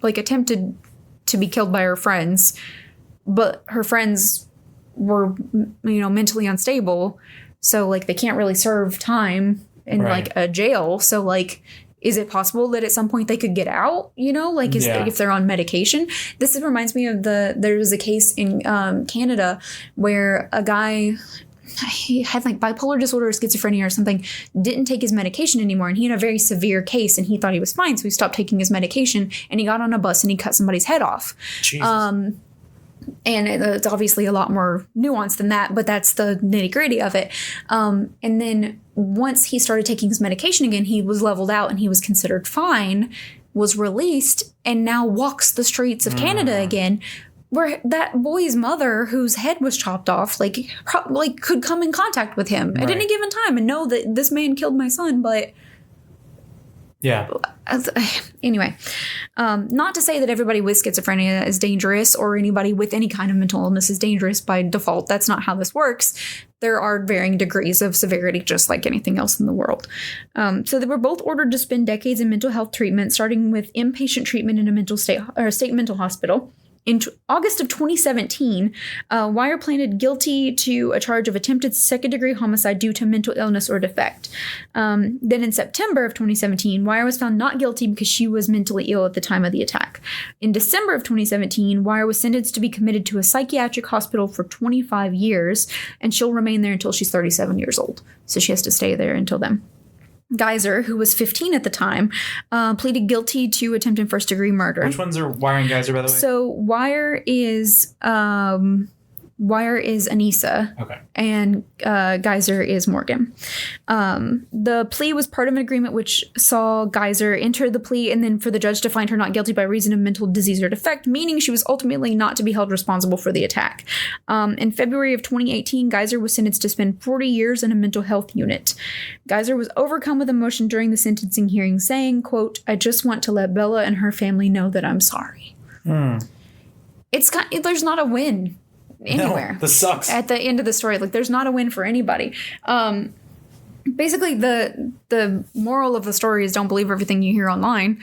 attempted to be killed by her friends. But her friends were, you know, mentally unstable. So, like, they can't really serve time in like a jail. So like, is it possible that at some point they could get out, you know, like if they're on medication? This reminds me of there was a case in Canada where a guy, he had like bipolar disorder or schizophrenia or something, didn't take his medication anymore. And he had a very severe case and he thought he was fine. So he stopped taking his medication and he got on a bus and he cut somebody's head off. Jesus. And it's obviously a lot more nuanced than that, but that's the nitty gritty of it. And then once he started taking his medication again, he was leveled out and he was considered fine, was released, and now walks the streets of Canada again, where that boy's mother, whose head was chopped off, like could come in contact with him at any given time and know that this man killed my son, but... Yeah. Anyway, not to say that everybody with schizophrenia is dangerous or anybody with any kind of mental illness is dangerous by default. That's not how this works. There are varying degrees of severity, just like anything else in the world. So they were both ordered to spend decades in mental health treatment, starting with inpatient treatment in a state mental hospital. In August of 2017, Wire pleaded guilty to a charge of attempted second-degree homicide due to mental illness or defect. Then in September of 2017, Wire was found not guilty because she was mentally ill at the time of the attack. In December of 2017, Wire was sentenced to be committed to a psychiatric hospital for 25 years, and she'll remain there until she's 37 years old. So she has to stay there until then. Geyser, who was 15 at the time, pleaded guilty to attempted first-degree murder. Which ones are Wire and Geyser, by the way? So Wire is Anissa. Okay. And Geyser is Morgan. The plea was part of an agreement which saw Geyser enter the plea and then for the judge to find her not guilty by reason of mental disease or defect, meaning she was ultimately not to be held responsible for the attack. In February of 2018, Geyser was sentenced to spend 40 years in a mental health unit. Geyser was overcome with emotion during the sentencing hearing, saying, quote, "I just want to let Bella and her family know that I'm sorry." There's not a win anywhere. No, this sucks. At the end of the story, like there's not a win for anybody. Basically, the moral of the story is don't believe everything you hear online.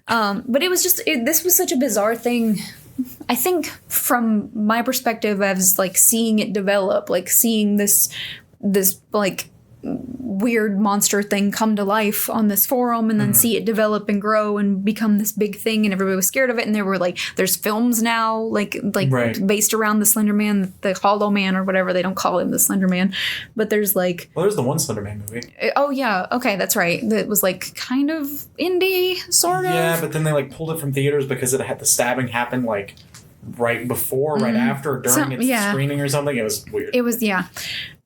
But it was just this was such a bizarre thing. I think from my perspective as like seeing it develop, like seeing this like weird monster thing come to life on this forum and then see it develop and grow and become this big thing and everybody was scared of it and there were like there's films now like right. based around the Slender Man, the Hollow Man or whatever, they don't call him the Slender Man, but there's like there's the one Slender Man movie. Oh yeah, okay, that's right, that was like kind of indie sort of. Yeah, but then they like pulled it from theaters because it had the stabbing happen like right before, right after, during its screening or something. It was weird. It was, yeah.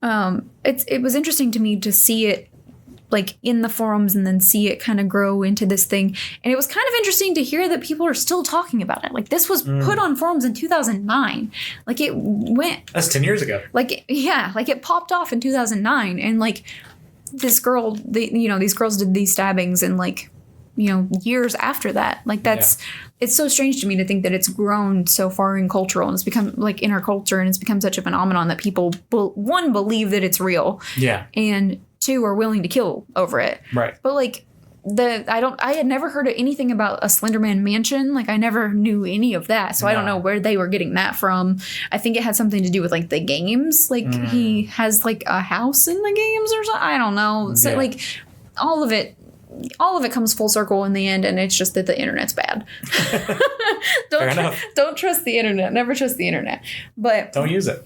It was interesting to me to see it like in the forums and then see it kind of grow into this thing. And it was kind of interesting to hear that people are still talking about it. Like this was put on forums in 2009. Like it went. That's 10 years ago. Like, yeah, like it popped off in 2009. And like this girl, these girls did these stabbings and like, years after that. Like that's, it's so strange to me to think that it's grown so far in cultural and it's become like in our culture and it's become such a phenomenon that people, one, believe that it's real. Yeah. And two, are willing to kill over it. Right. But like I had never heard of anything about a Slenderman mansion. Like I never knew any of that. So I don't know where they were getting that from. I think it had something to do with like the games. Like he has like a house in the games or something. I don't know. So like all of it comes full circle in the end, and it's just that the internet's bad. Don't trust the internet. Never trust the internet. But don't use it.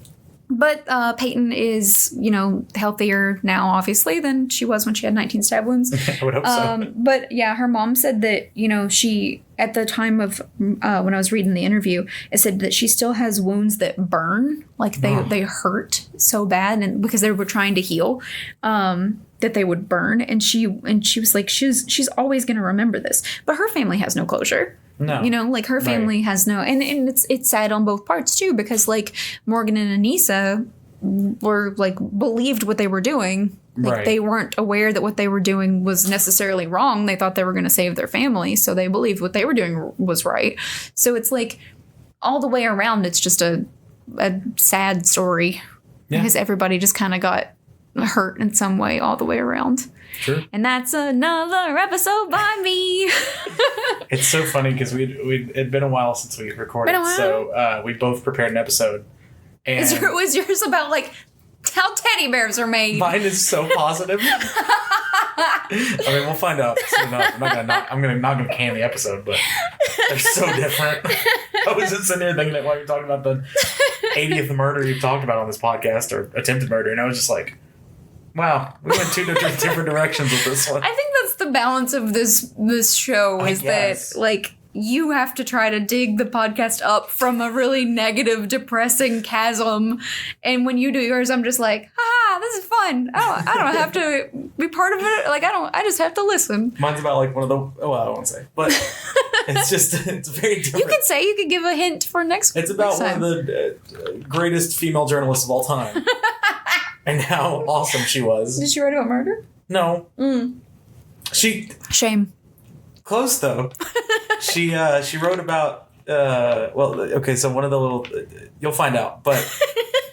But Peyton is, healthier now, obviously, than she was when she had 19 stab wounds. I would hope so. But yeah, her mom said that, she, at the time of when I was reading the interview, it said that she still has wounds that burn. Like they hurt so bad, and because they were trying to heal, that they would burn. And she was like, she's always going to remember this. But her family has no closure. No. Like her family has no, and it's sad on both parts too, because like Morgan and Anissa were like believed what they were doing. Like they weren't aware that what they were doing was necessarily wrong. They thought they were going to save their family. So they believed what they were doing was right. So it's like all the way around, it's just a sad story because everybody just kind of got hurt in some way all the way around. Sure. And that's another episode by me. It's so funny because it'd been a while since we recorded. So we both prepared an episode. And was yours about like how teddy bears are made? Mine is so positive. I mean, we'll find out soon enough. I'm not gonna can the episode, but they're so different. I was just sitting there thinking that while you're talking about 80th murder you've talked about on this podcast, or attempted murder, and I was just like, wow, we went two different directions with this one. I think that's the balance of this show, is that, like, you have to try to dig the podcast up from a really negative, depressing chasm. And when you do yours, I'm just like, haha, this is fun. Oh, I don't have to be part of it. Like, I just have to listen. Mine's about, like, one of the, well, I won't say, but it's very different. You could give a hint for next time. It's about one of the greatest female journalists of all time. And how awesome she was. Did she write about murder? No. Shame. Close, though. She wrote about so one of the little you'll find out, but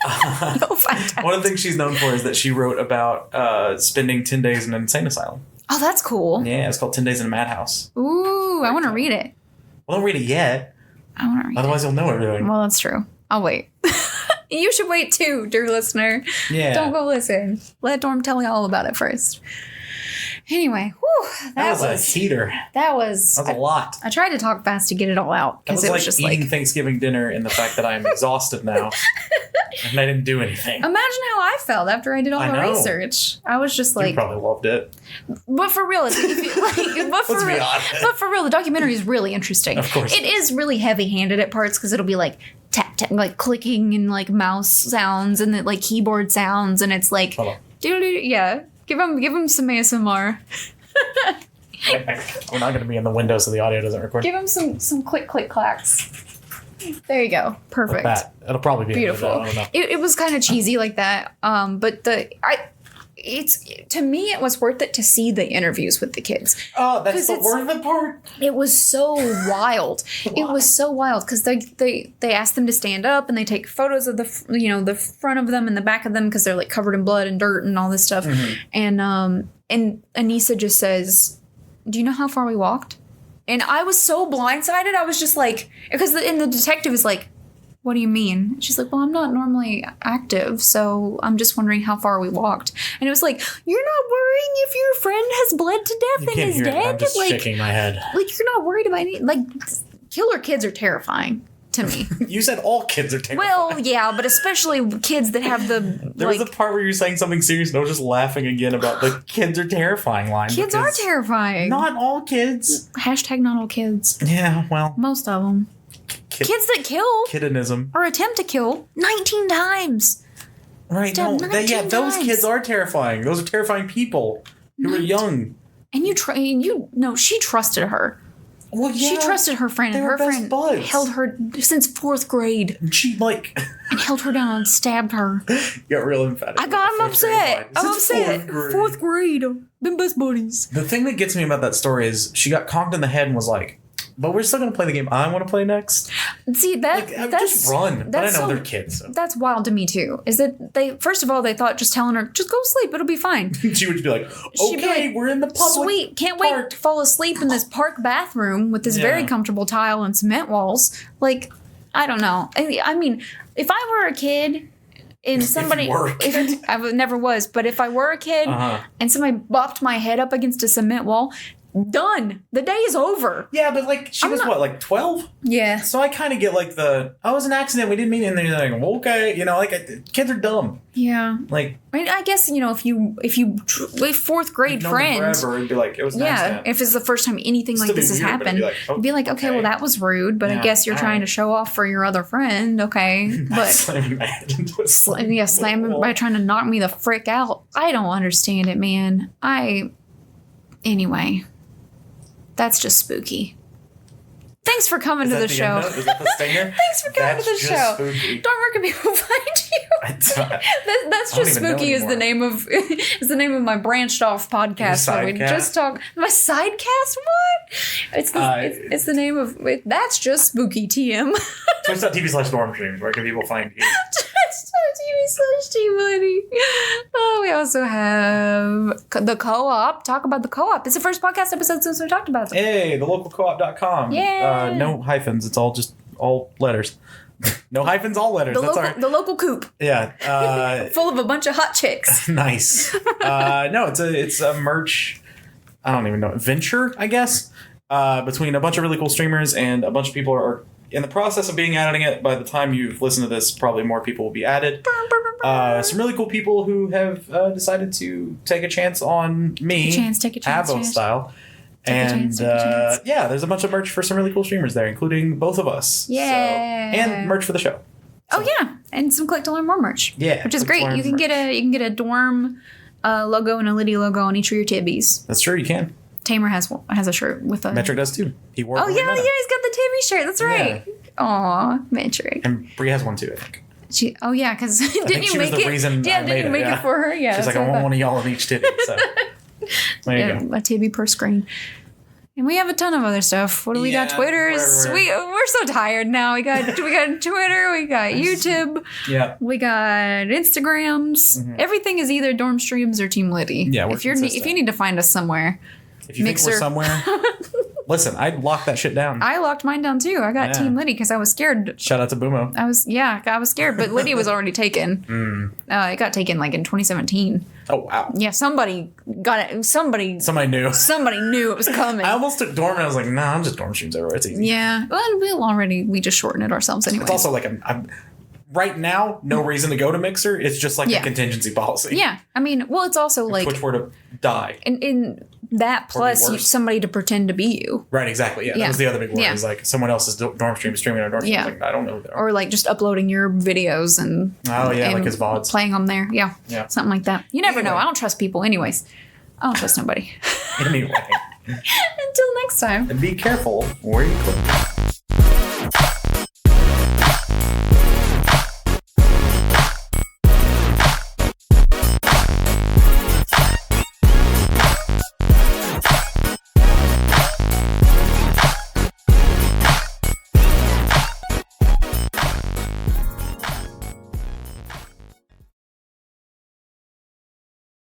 You'll find out. one of the things she's known for is that she wrote about spending 10 days in an insane asylum. Oh, that's cool. Yeah, it's called 10 Days in a Madhouse. Ooh, I want to read it. Well, don't read it yet. I want to read Otherwise, you'll know everything. it. Well, that's true. I'll wait. You should wait too, dear listener. Yeah. Don't go listen. Let Dorm tell you all about it first. Anyway, that was a heater. That was a lot. I tried to talk fast to get it all out because it was just eating like Thanksgiving dinner and the fact that I am exhausted now and I didn't do anything. Imagine how I felt after I did all the research. I was just like, you probably loved it. But for real, let's be honest. But for real, the documentary is really interesting. Of course, it is really heavy-handed at parts because it'll be like tap, like clicking and like mouse sounds and like keyboard sounds, and it's like, yeah. Give him some ASMR. We're not going to be in the window so the audio doesn't record. Give him some click clacks. There you go. Perfect. Like that. It'll probably be beautiful. I don't know. It was kind of cheesy like that. But to me it was worth it to see the interviews with the kids. Oh, that's the worth it part. It was so wild. It was so wild because they asked them to stand up and they take photos of the front of them and the back of them because they're like covered in blood and dirt and all this stuff. Mm-hmm. And Anissa just says, "Do you know how far we walked?" And I was so blindsided. I was just like, because the detective is like, "What do you mean?" She's like, "Well, I'm not normally active, so I'm just wondering how far we walked." And it was like, "You're not worrying if your friend has bled to death and is dead?" I'm just shaking my head. Like, you're not worried about any, like, killer kids are terrifying to me. You said all kids are terrifying. Well, yeah, but especially kids that have the, There was a part where you were saying something serious and I was just laughing again about the kids are terrifying line. Kids are terrifying. Not all kids. Hashtag not all kids. Yeah, well. Most of them. Kids that kill. Kiddinism. Or attempt to kill 19 times. Right, no. Those kids are terrifying. Those are terrifying people who are young. And she trusted her. Well, yeah. She trusted her friend, and her friend held her since 4th grade. And she, and held her down and stabbed her. Got real emphatic. I'm upset. I'm upset. 4th grade. Been best buddies. The thing that gets me about that story is she got conked in the head and was like, "But we're still going to play the game I want to play next." See, that's just run. But I know they're kids. So. That's wild to me too. Is that first of all, they thought just telling her, just go sleep, it'll be fine. She would just be like, "Okay, we're in the public Sweet, can't wait to fall asleep in this park bathroom with this very comfortable tile and cement walls." Like, I don't know. I mean, if I were a kid and somebody, I never was, but if I were a kid and somebody bopped my head up against a cement wall, done. The day is over. Yeah, but she was 12? Yeah. So I kind of get it was an accident. We didn't mean it. And they're like, okay, kids are dumb. Yeah. I guess, if 4th grade friends. Forever, it'd be like, it was an accident. If it's the first time anything like this has happened, it'd be like, okay, well, that was rude, but I guess you're trying to show off for your other friend. Okay. But slamming my head into a slamming by trying to knock me the frick out. I don't understand it, man. Anyway. That's just spooky. Thanks for coming to the show. Is that the stinger? Thanks for coming to the show. Spooky. Dorm, where can people find you? That's just spooky is the name of my branched off podcast where we just talk. My sidecast? What? It's the name of it. That's just spooky TM. Twitch.tv/dormstreams. Where can people find you? Twitch.tv/TMoney. Oh, we also have the co-op. Talk about the co-op. It's the first podcast episode since we talked about it. Hey, thelocalcoop.com. Yeah. No hyphens. It's all letters. No hyphens, all letters. The local coop. Yeah. Full of a bunch of hot chicks. Nice. No, it's a merch. I don't even know. Venture, I guess. Between a bunch of really cool streamers and a bunch of people are in the process of adding it. By the time you've listened to this, probably more people will be added. Some really cool people who have decided to take a chance on me, take a chance, Avo style. And yeah, there's a bunch of merch for some really cool streamers there, including both of us. Yeah. So, and merch for the show. So. Oh yeah, and some Click to Learn More merch. Yeah, which is great. You can get a dorm logo and a Lidi logo on each of your tibbies. That's true. You can. Tamer has a shirt with a. Metric does too. He wore. Oh yeah, he's got the Tibby shirt. That's right. Yeah. Aw, Metric. And Brie has one too, I think. Because didn't you make it? Didn't you make it for her? Yeah. She's like, I want one of y'all on each tibby. So there you go. A tibby per screen. And we have a ton of other stuff. What do we got? Twitters. We're so tired now. We got Twitter. We got YouTube. Yeah. We got Instagrams. Mm-hmm. Everything is either Dorm Streams or Team Liddy. Yeah. If you need to find us somewhere, if you Mixer. Think we're somewhere, listen. I'd lock that shit down. I locked mine down too. I got Team Liddy because I was scared. Shout out to Boomo. I was scared, but Liddy was already taken. It got taken like in 2017. Oh wow. Yeah, somebody got it. Somebody knew. Somebody knew it was coming. I almost took Dorm and I was like, nah, I'm just Dorm Streams everywhere. It's easy. Yeah. Well, we just shortened it ourselves anyway. It's also like I'm right now, no reason to go to Mixer. It's just like a contingency policy. Yeah. I mean, well, it's also like Twitch were to die. In that plus somebody to pretend to be you. Right, exactly. Yeah. That was the other big one. Is like someone else's dorm stream streaming on dorm stream. Like, I don't know who they are. Or like just uploading your videos and like his VODs. Playing them there. Yeah. Something like that. You never know. I don't trust people anyways. I don't trust nobody. Anyway. Until next time. And be careful where you click.